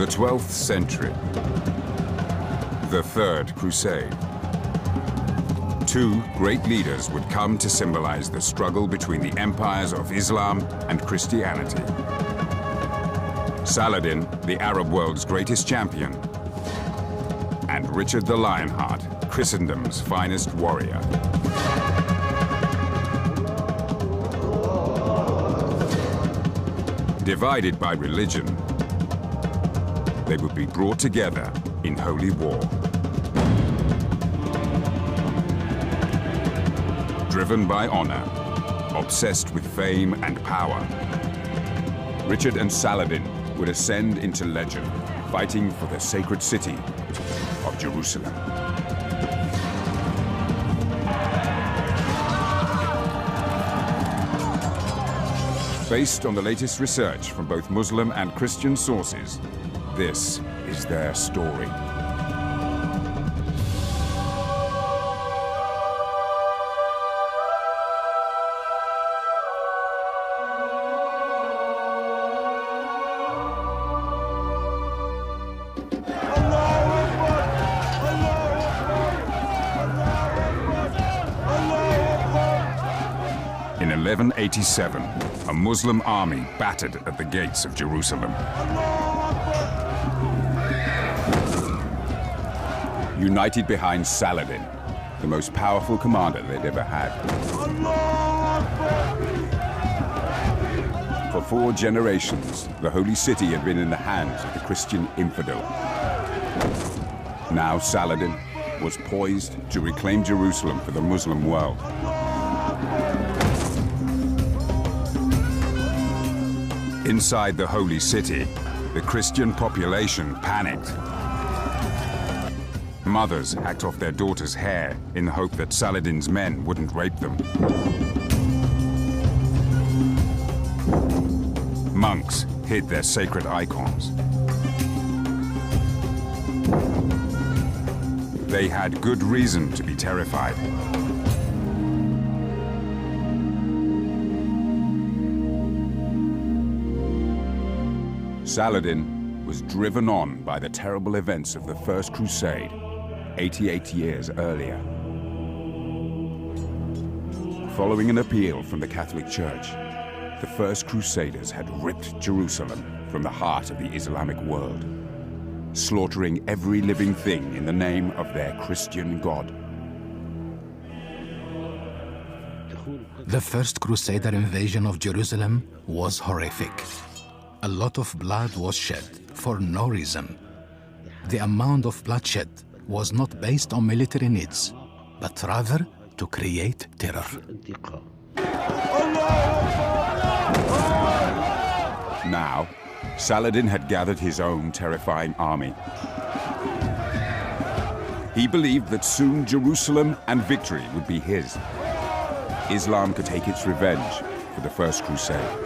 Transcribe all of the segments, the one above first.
the 12th century, the Third Crusade. Two great leaders would come to symbolize the struggle between the empires of Islam and Christianity. Saladin, the Arab world's greatest champion, and Richard the Lionheart, Christendom's finest warrior. Divided by religion, they would be brought together in holy war. Driven by honor, obsessed with fame and power, Richard and Saladin would ascend into legend, fighting for the sacred city of Jerusalem. Based on the latest research from both Muslim and Christian sources, this is their story. In 1187, a Muslim army battered at the gates of Jerusalem. United behind Saladin, the most powerful commander they'd ever had. For 4 generations, the holy city had been in the hands of the Christian infidel. Now Saladin was poised to reclaim Jerusalem for the Muslim world. Inside the holy city, the Christian population panicked. Mothers hacked off their daughters' hair in the hope that Saladin's men wouldn't rape them. Monks hid their sacred icons. They had good reason to be terrified. Saladin was driven on by the terrible events of the First Crusade, 88 years earlier. Following an appeal from the Catholic Church, the First Crusaders had ripped Jerusalem from the heart of the Islamic world, slaughtering every living thing in the name of their Christian God. The First Crusader invasion of Jerusalem was horrific. A lot of blood was shed for no reason. The amount of bloodshed was not based on military needs, but rather to create terror. Now, Saladin had gathered his own terrifying army. He believed that soon Jerusalem and victory would be his. Islam could take its revenge for the First Crusade.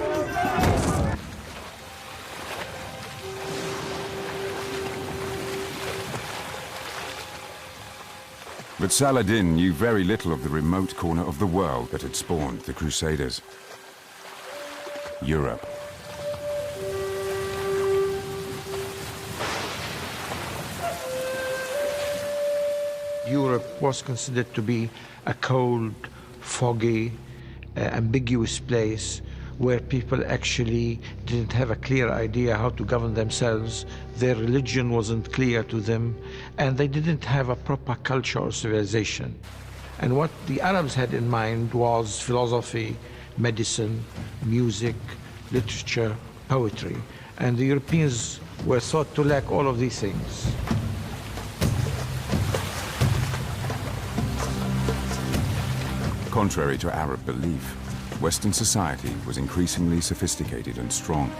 But Saladin knew very little of the remote corner of the world that had spawned the Crusaders. Europe. Europe was considered to be a cold, foggy, ambiguous place where people actually didn't have a clear idea how to govern themselves. Their religion wasn't clear to them, and they didn't have a proper culture or civilization. And what the Arabs had in mind was philosophy, medicine, music, literature, poetry. And the Europeans were thought to lack all of these things. Contrary to Arab belief, Western society was increasingly sophisticated and strong.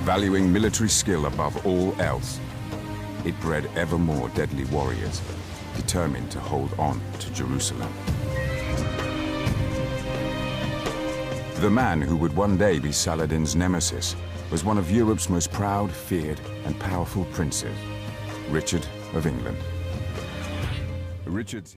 Valuing military skill above all else, it bred ever more deadly warriors, determined to hold on to Jerusalem. The man who would one day be Saladin's nemesis was one of Europe's most proud, feared, and powerful princes, Richard of England. Richard's